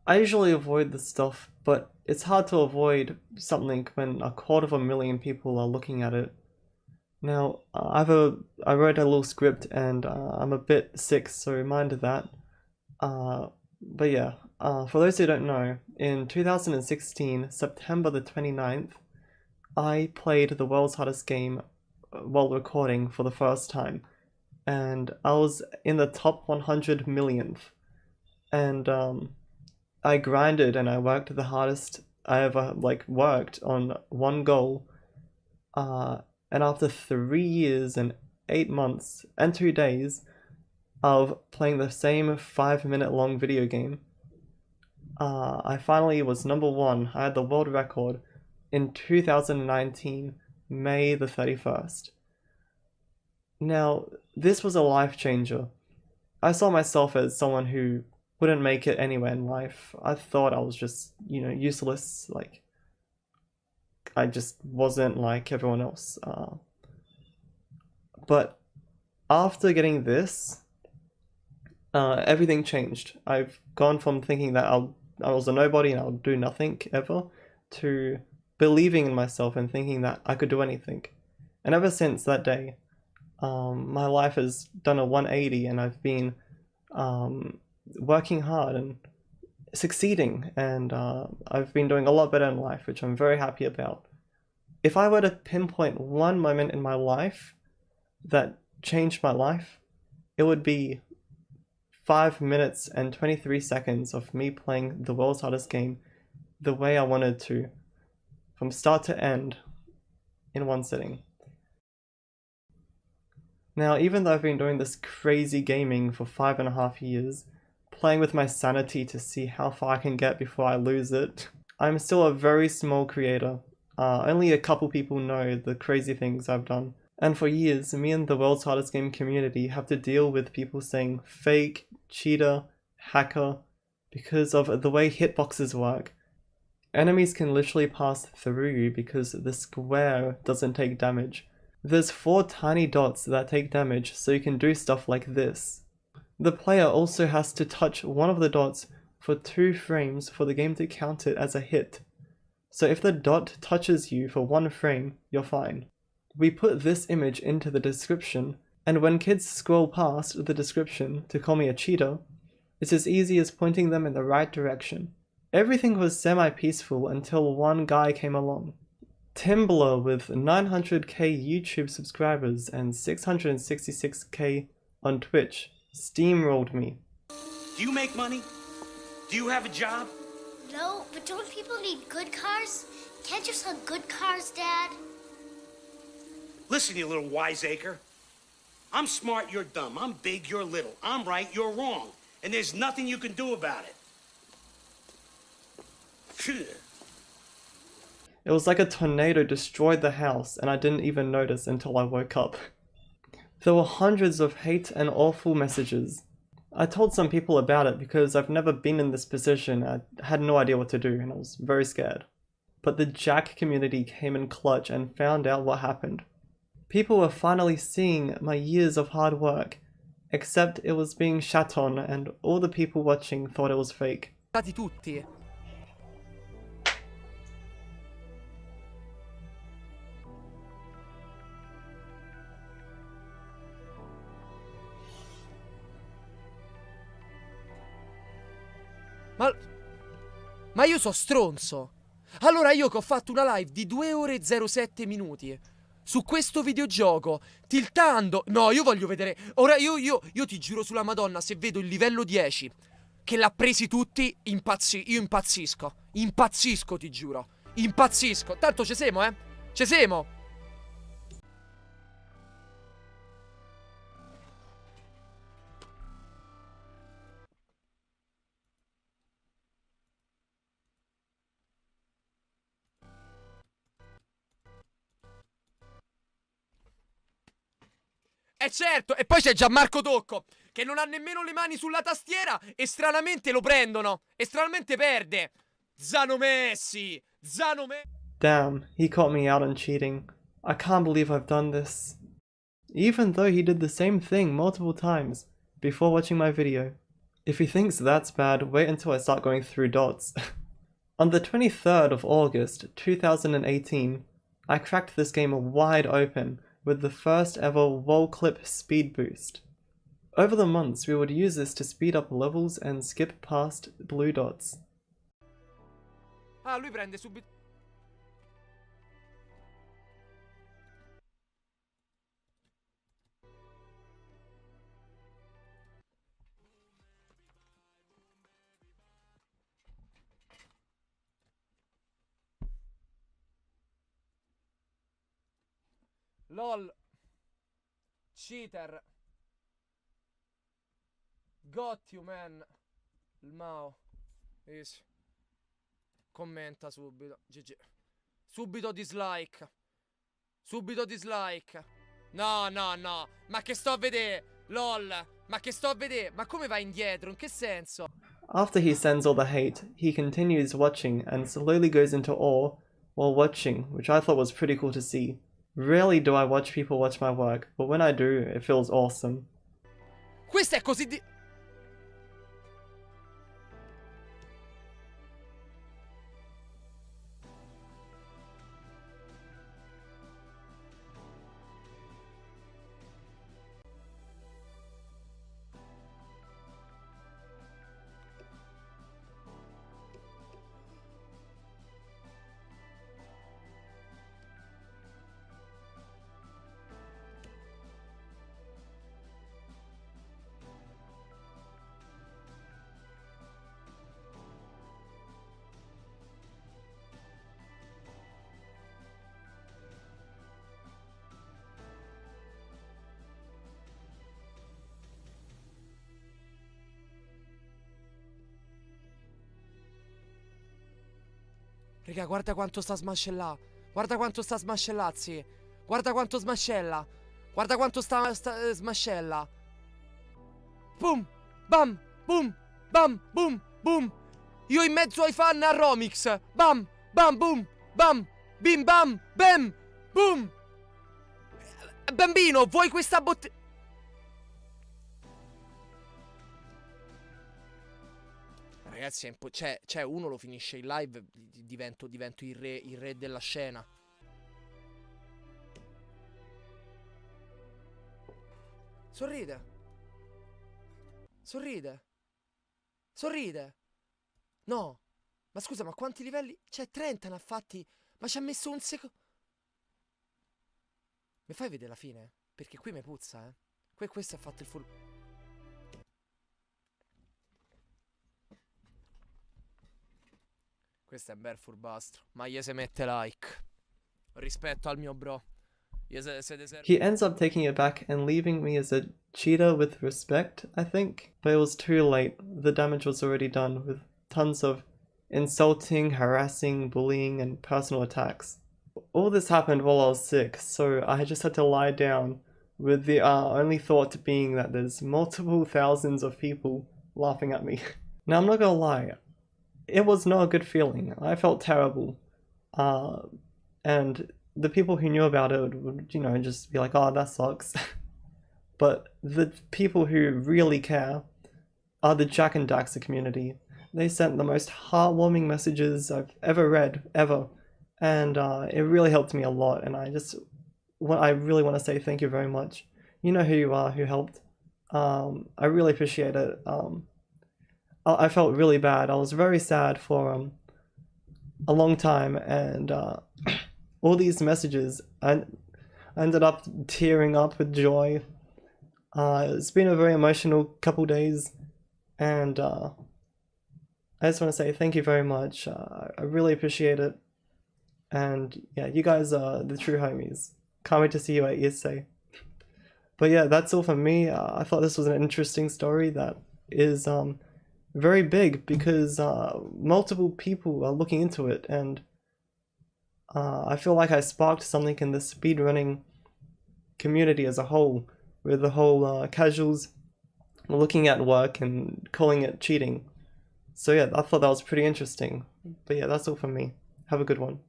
I usually avoid this stuff, but it's hard to avoid something when 250,000 people are looking at it. Now, I wrote a little script and I'm a bit sick, so mind that. But yeah, for those who don't know, in 2016, September the 29th, I played the world's hardest game while recording for the first time, and I was in the top 100 millionth. And I grinded and I worked the hardest I ever worked on one goal. And after 3 years and 8 months and 2 days of playing the same 5 minute long video game, I finally was number one. I had the world record in 2019, May the 31st. Now, this was a life changer. I saw myself as someone who wouldn't make it anywhere in life. I thought I was just, useless. Like, I just wasn't like everyone else. But after getting this, everything changed. I've gone from thinking that I was a nobody and I'll do nothing ever, to believing in myself and thinking that I could do anything. And ever since that day, my life has done a 180, and I've been working hard and succeeding, and I've been doing a lot better in life, which I'm very happy about. If I were to pinpoint one moment in my life that changed my life, it would be 5 minutes and 23 seconds of me playing the world's hardest game the way I wanted to, from start to end, in one sitting. Now, even though I've been doing this crazy gaming for 5.5 years, playing with my sanity to see how far I can get before I lose it, I'm still a very small creator. Only a couple people know the crazy things I've done. And for years, me and the world's hardest game community have to deal with people saying fake, cheater, hacker, because of the way hitboxes work. Enemies can literally pass through you because the square doesn't take damage. There's 4 tiny dots that take damage, so you can do stuff like this. The player also has to touch one of the dots for 2 frames for the game to count it as a hit. So if the dot touches you for 1 frame, you're fine. We put this image into the description, and when kids scroll past the description to call me a cheater, it's as easy as pointing them in the right direction. Everything was semi-peaceful until one guy came along. Timbler, with 900k YouTube subscribers and 666k on Twitch, steamrolled me. Do you make money? Do you have a job? No, but don't people need good cars? Can't you sell good cars, Dad? Listen, you little wiseacre. I'm smart, you're dumb. I'm big, you're little. I'm right, you're wrong. And there's nothing you can do about it. Phew. It was like a tornado destroyed the house, and I didn't even notice until I woke up. There were hundreds of hate and awful messages. I told some people about it because I've never been in this position. I had no idea what to do and I was very scared. But the Jack community came in clutch and found out what happened. People were finally seeing my years of hard work, except it was being shat on, and all the people watching thought it was fake. Tutti. Ma io so stronzo. Allora io che ho fatto una live di 2 ore e 07 minuti su questo videogioco, tiltando. No, io voglio vedere. Ora io ti giuro sulla Madonna, se vedo il livello 10 che l'ha presi tutti, io impazzisco. Impazzisco, ti giuro. Impazzisco. Tanto ci siamo, eh? Ci siamo. Certo, e poi c'è Gianmarco Tocco, che non ha nemmeno le mani sulla tastiera e stranamente lo prendono. E stranamente perde. Zano Messi. Damn, he caught me out on cheating. I can't believe I've done this. Even though he did the same thing multiple times before watching my video. If he thinks that's bad, wait until I start going through dots. On the 23rd of August 2018, I cracked this game wide open with the first ever wall clip speed boost. Over the months, we would use this to speed up levels and skip past blue dots. Ah, lui prende subito. LOL. Cheater. Got you, man. Il Mao. Easy. Commenta subito. GG. Subito dislike. Subito dislike. No, no, no. Ma che sto a vedere? LOL. Ma che sto a vedere? Ma come vai indietro? In che senso? After he sends all the hate, he continues watching and slowly goes into awe while watching, which I thought was pretty cool to see. Rarely do I watch people watch my work, but when I do, it feels awesome. Questo è così di... Raga, guarda quanto sta smascellà. Guarda quanto sta smascellazzi. Guarda quanto smascella. Guarda quanto sta smascella. Boom, bam, boom, bam, boom, boom. Io in mezzo ai fan a Romix. Bam, bam, boom, bam, bim, bam, bam, boom. Bambino, vuoi questa botte... Ragazzi, è cioè, uno lo finisce in live, divento il re della scena. Sorride. Sorride. Sorride. No. Ma scusa, ma quanti livelli? Cioè, 30 ne ha fatti. Ma ci ha messo un secondo. Mi fai vedere la fine? Perché qui mi puzza, eh. Questo ha fatto il full... Questo è un bel furbastro. Ma gli se mette like. Rispetto al mio bro. He ends up taking it back and leaving me as a cheater with respect, I think. But it was too late. The damage was already done with tons of insulting, harassing, bullying, and personal attacks. All this happened while I was sick, so I just had to lie down with the only thought being that there's multiple thousands of people laughing at me. Now, I'm not gonna lie. It was not a good feeling. I felt terrible. And the people who knew about it would, you know, just be like, oh, that sucks. But the people who really care are the Jak and Daxter community. They sent the most heartwarming messages I've ever read, ever. And it really helped me a lot. And I really want to say thank you very much. You know who you are, who helped. I really appreciate it. I felt really bad. I was very sad for a long time, and all these messages, I ended up tearing up with joy. It's been a very emotional couple days, and I just want to say thank you very much. I really appreciate it, and yeah, you guys are the true homies. Can't wait to see you at ESA. But yeah, that's all from me. I thought this was an interesting story that is very big because multiple people are looking into it, and I feel like I sparked something in the speedrunning community as a whole, with the whole casuals looking at work and calling it cheating. So yeah, I thought that was pretty interesting. But yeah, that's all from me. Have a good one.